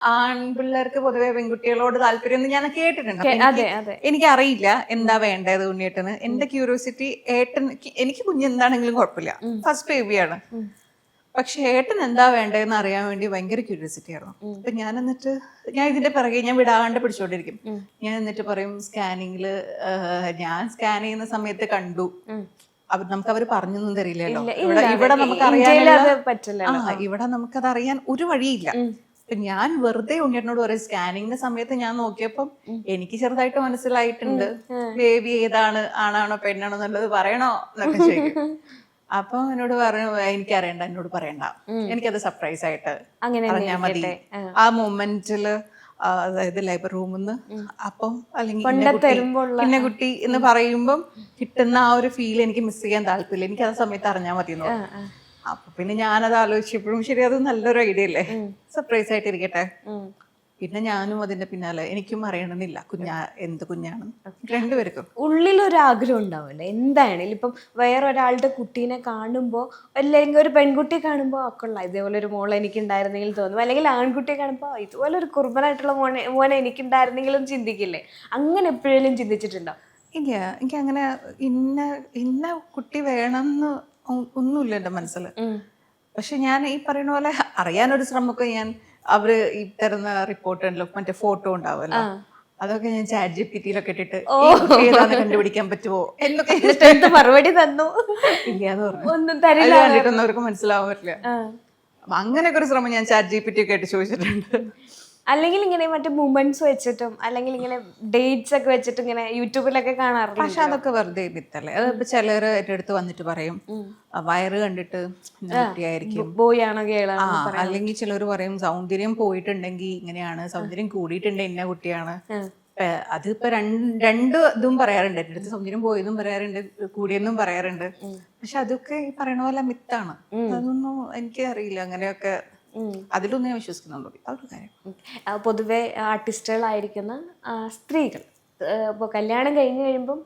ആൺപിള്ളേർക്ക് പൊതുവെ പെൺകുട്ടികളോട് താല്പര്യം ഞാൻ കേട്ടിട്ടുണ്ട്. അതെ അതെ എനിക്കറിയില്ല എന്താ വേണ്ടത് ഉണ്ണിയേട്ടന്. എന്റെ ക്യൂരിയോസിറ്റി ഏട്ടൻ, എനിക്ക് കുഞ്ഞ് എന്താണെങ്കിലും കുഴപ്പമില്ല, ഫസ്റ്റ് ബേബിയാണ്. പക്ഷെ ഏട്ടൻ എന്താ വേണ്ടതെന്ന് അറിയാൻ വേണ്ടി ഭയങ്കര ക്യൂരിയോസിറ്റി ആയിരുന്നു. അപ്പൊ ഞാൻ ഇതിന്റെ പിറകെ ഞാൻ വിടാണ്ട് പിടിച്ചോണ്ടിരിക്കും. ഞാൻ എന്നിട്ട് പറയും സ്കാനിങ്ങില്, ഞാൻ സ്കാൻ ചെയ്യുന്ന സമയത്ത് കണ്ടു, നമുക്ക് അവര് പറഞ്ഞൊന്നും തരില്ലല്ലോ. ഇവിടെ നമുക്ക് ഇവിടെ നമുക്കത് അറിയാൻ ഒരു വഴിയില്ല. ഞാൻ വെറുതെ ഉണ്ണിയേട്ടനോട് പറയും, സ്കാനിങ്ങിന്റെ സമയത്ത് ഞാൻ നോക്കിയപ്പം എനിക്ക് ചെറുതായിട്ട് മനസ്സിലായിട്ടുണ്ട് ബേബി ഏതാണ്, ആണാണോ പെണ്ണാണോ എന്നുള്ളത് പറയണോ എന്നൊക്കെ ചോദിക്കും. അപ്പൊ എന്നോട് പറഞ്ഞു എനിക്കറിയണ്ട, എന്നോട് പറയണ്ട, എനിക്കത് സർപ്രൈസ് ആയിട്ട് പറഞ്ഞാൽ മതി. ആ മൊമെന്റില്, അതായത് ലേബർ റൂമിൽ നിന്ന് അപ്പം അല്ലെങ്കിൽ ഇന്ന കുട്ടി എന്ന് പറയുമ്പം കിട്ടുന്ന ആ ഒരു ഫീൽ എനിക്ക് മിസ് ചെയ്യാൻ താല്പര്യമില്ല, എനിക്ക് ആ സമയത്ത് അറിഞ്ഞാൽ മതി എന്ന് പറഞ്ഞു. അപ്പൊ പിന്നെ ഞാനത് ആലോചിച്ചപ്പോഴും ശരി, അത് നല്ലൊരു ഐഡിയ അല്ലേ, സർപ്രൈസ് ആയിട്ട് ഇരിക്കട്ടെ. പിന്നെ ഞാനും അതിന്റെ പിന്നാലെ, എനിക്കും അറിയണമെന്നില്ല എന്ത് കുഞ്ഞാണ്, രണ്ടുപേർക്കും ഉള്ളിലൊരാഗ്രഹം ഉണ്ടാവില്ല എന്തായാലും. ഇപ്പം വേറൊരാളുടെ കുട്ടീനെ കാണുമ്പോൾ, അല്ലെങ്കിൽ ഒരു പെൺകുട്ടിയെ കാണുമ്പോൾ ഒക്കെയുള്ള ഇതേപോലെ ഒരു മോളെ എനിക്കുണ്ടായിരുന്നെങ്കിൽ തോന്നും, അല്ലെങ്കിൽ ആൺകുട്ടിയെ കാണുമ്പോൾ ഇതുപോലെ ഒരു കുർബനായിട്ടുള്ള മോനെ എനിക്കുണ്ടായിരുന്നെങ്കിലും ചിന്തിക്കില്ലേ? അങ്ങനെ എപ്പോഴേലും ചിന്തിച്ചിട്ടുണ്ടോ? ഇല്ല, എനിക്ക് അങ്ങനെ ഇന്ന കുട്ടി വേണമെന്ന് ഒന്നുമില്ല എന്റെ മനസ്സിൽ. പക്ഷെ ഞാൻ ഈ പറയുന്ന പോലെ അറിയാനൊരു ശ്രമമൊക്കെ അവര് ഈ തരുന്ന റിപ്പോർട്ട് ഉണ്ടല്ലോ, മറ്റേ ഫോട്ടോ ഉണ്ടാവുമല്ലോ, അതൊക്കെ ഞാൻ ChatGPT-യിലൊക്കെ ഇട്ടിട്ട് ഏതാന്ന് കണ്ടുപിടിക്കാൻ പറ്റുമോ എന്നൊക്കെ മറുപടി തന്നു. ഇല്ലാന്ന് പറഞ്ഞു, കണ്ടിട്ടൊന്നും അവർക്ക് മനസ്സിലാവാൻ പറ്റില്ല. അങ്ങനെയൊക്കെ ഒരു ശ്രമം ഞാൻ ChatGPT-ഒക്കെ ആയിട്ട് ചോദിച്ചിട്ടുണ്ട്. അല്ലെങ്കിൽ ഇങ്ങനെ മറ്റേ മൂമെന്റ്സ് വെച്ചിട്ടും, അല്ലെങ്കിൽ ഇങ്ങനെ ഡേറ്റ്സ് ഒക്കെ വെച്ചിട്ട് ഇങ്ങനെ യൂട്യൂബിലൊക്കെ കാണാറുണ്ട്. പക്ഷെ അതൊക്കെ വെറുതെ വിത്തല്ലേ. അതിപ്പോ ചിലര് എന്റെ അടുത്ത് വന്നിട്ട് പറയും വയറ് കണ്ടിട്ട് കുട്ടിയായിരിക്കും, ബോയ് ആണോ ഗേളാണോ, അല്ലെങ്കിൽ ചിലർ പറയും സൗന്ദര്യം പോയിട്ടുണ്ടെങ്കിൽ ഇങ്ങനെയാണ്, സൗന്ദര്യം കൂടിയിട്ടുണ്ടെങ്കിൽ ഇന്ന കുട്ടിയാണ്. അതിപ്പോ രണ്ട് ഇതും പറയാറുണ്ട്. എന്റെ അടുത്ത് സൗന്ദര്യം പോയതും പറയാറുണ്ട്, കൂടിയെന്നും പറയാറുണ്ട്. പക്ഷെ അതൊക്കെ ഈ പറയുന്ന പോലെ മിത്താണ്. അതൊന്നും എനിക്ക് അറിയില്ല, അങ്ങനെയൊക്കെ അതിലൊന്നും ഞാൻ വിശ്വസിക്കുന്നുണ്ടോ അതൊരു കാര്യം. പൊതുവെ ആർട്ടിസ്റ്റുകളായിരിക്കുന്ന സ്ത്രീകൾ ഇപ്പോൾ കല്യാണം കഴിഞ്ഞ് കഴിയുമ്പം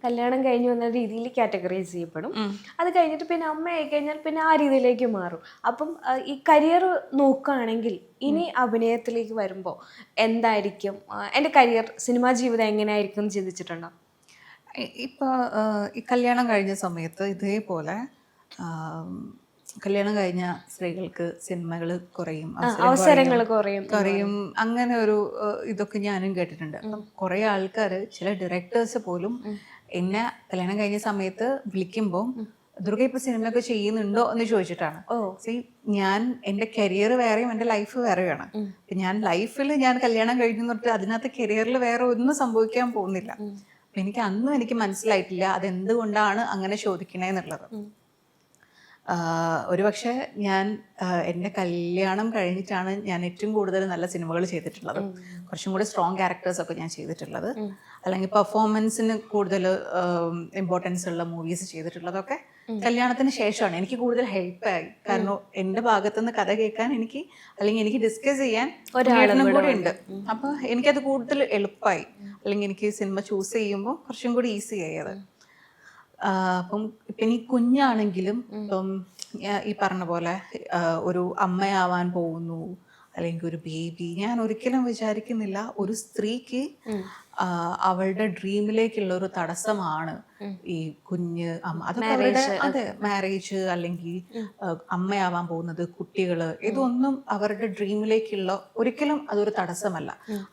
കല്യാണം കഴിഞ്ഞു എന്ന രീതിയിൽ കാറ്റഗറൈസ് ചെയ്യപ്പെടും. അത് കഴിഞ്ഞിട്ട് പിന്നെ അമ്മയായി കഴിഞ്ഞാൽ പിന്നെ ആ രീതിയിലേക്ക് മാറും. അപ്പം ഈ കരിയർ നോക്കുകയാണെങ്കിൽ ഇനി അഭിനയത്തിലേക്ക് വരുമ്പോൾ എന്തായിരിക്കും എൻ്റെ കരിയർ, സിനിമാ ജീവിതം എങ്ങനെയായിരിക്കും എന്ന് ചിന്തിച്ചിട്ടുണ്ടോ? ഇപ്പൊ ഈ കല്യാണം കഴിഞ്ഞ സമയത്ത് ഇതേപോലെ കല്യാണം കഴിഞ്ഞ സ്ത്രീകൾക്ക് സിനിമകൾ കുറയും, അവസരങ്ങൾ കുറയും, അങ്ങനെ ഒരു ഇതൊക്കെ ഞാനും കേട്ടിട്ടുണ്ട്. കുറെ ആൾക്കാർ, ചില ഡയറക്ടേഴ്സ് പോലും എന്നെ കല്യാണം കഴിഞ്ഞ സമയത്ത് വിളിക്കുമ്പോൾ ദുർഗ ഇപ്പൊ സിനിമയൊക്കെ ചെയ്യുന്നുണ്ടോ എന്ന് ചോദിച്ചിട്ടാണ്. ഞാൻ എന്റെ കരിയർ വേറെയും എന്റെ ലൈഫ് വേറെയാണ്. ഞാൻ ലൈഫിൽ ഞാൻ കല്യാണം കഴിഞ്ഞു തൊട്ട് അതിനകത്ത് കരിയറിൽ വേറെ ഒന്നും സംഭവിക്കാൻ പോകുന്നില്ല. എനിക്ക് മനസ്സിലായിട്ടില്ല അതെന്തുകൊണ്ടാണ് അങ്ങനെ ചോദിക്കണേന്നുള്ളത്. ഒരുപക്ഷെ ഞാൻ എൻ്റെ കല്യാണം കഴിഞ്ഞിട്ടാണ് ഞാൻ ഏറ്റവും കൂടുതൽ നല്ല സിനിമകൾ ചെയ്തിട്ടുള്ളത്, കുറച്ചും കൂടി സ്ട്രോങ് ക്യാരക്ടേഴ്സൊക്കെ ഞാൻ ചെയ്തിട്ടുള്ളത്, അല്ലെങ്കിൽ പെർഫോമൻസിന് കൂടുതൽ ഇമ്പോർട്ടൻസ് ഉള്ള മൂവീസ് ചെയ്തിട്ടുള്ളതൊക്കെ കല്യാണത്തിന് ശേഷമാണ്. എനിക്ക് കൂടുതൽ ഹെൽപ്പായി, കാരണം എൻ്റെ ഭാഗത്തുനിന്ന് കഥ കേൾക്കാൻ അല്ലെങ്കിൽ എനിക്ക് ഡിസ്കസ് ചെയ്യാൻ ഒരാളും കൂടി ഉണ്ട്. അപ്പൊ എനിക്കത് കൂടുതൽ എളുപ്പമായി, അല്ലെങ്കിൽ എനിക്ക് സിനിമ ചൂസ് ചെയ്യുമ്പോൾ കുറച്ചും കൂടി ഈസി ആയി അത്. അപ്പം ഇപ്പം ഈ കുഞ്ഞാണെങ്കിലും ഇപ്പം ഈ പറഞ്ഞ പോലെ ഒരു അമ്മയാവാൻ പോകുന്നു, അല്ലെങ്കിൽ ഒരു ബേബി, ഞാൻ ഒരിക്കലും വിചാരിക്കുന്നില്ല ഒരു സ്ത്രീക്ക് അവളുടെ ഡ്രീമിലേക്കുള്ള ഒരു തടസ്സമാണ് ഈ കുഞ്ഞ് അമ്മ. അതൊക്കെ അവരുടെ, അതെ, മാരേജ് അല്ലെങ്കിൽ അമ്മയാവാൻ പോകുന്നത്, കുട്ടികള്, ഇതൊന്നും അവരുടെ ഡ്രീമിലേക്കുള്ള ഒരിക്കലും അതൊരു തടസ്സമല്ല.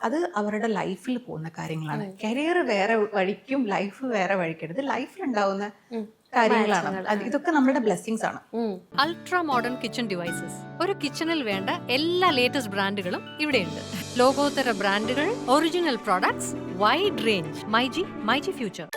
അത് അവരുടെ ലൈഫിൽ പോകുന്ന കാര്യങ്ങളാണ്. കരിയർ വേറെ വഴിക്കും ലൈഫ് വേറെ വഴിക്കരുത്, ലൈഫിലുണ്ടാവുന്ന കാര്യങ്ങളാണ്. ഇതൊക്കെ നമ്മുടെ ബ്ലെസ്സിങ്സ് ആണ്. അൾട്രാ മോഡേൺ കിച്ചൺ ഡിവൈസസ്, ഒരു കിച്ചണിൽ വേണ്ട എല്ലാ ലേറ്റസ്റ്റ് ബ്രാൻഡുകളും ഇവിടെയുണ്ട്. ലോകോത്തര ബ്രാൻഡുകൾ, original products, wide range. MyG future.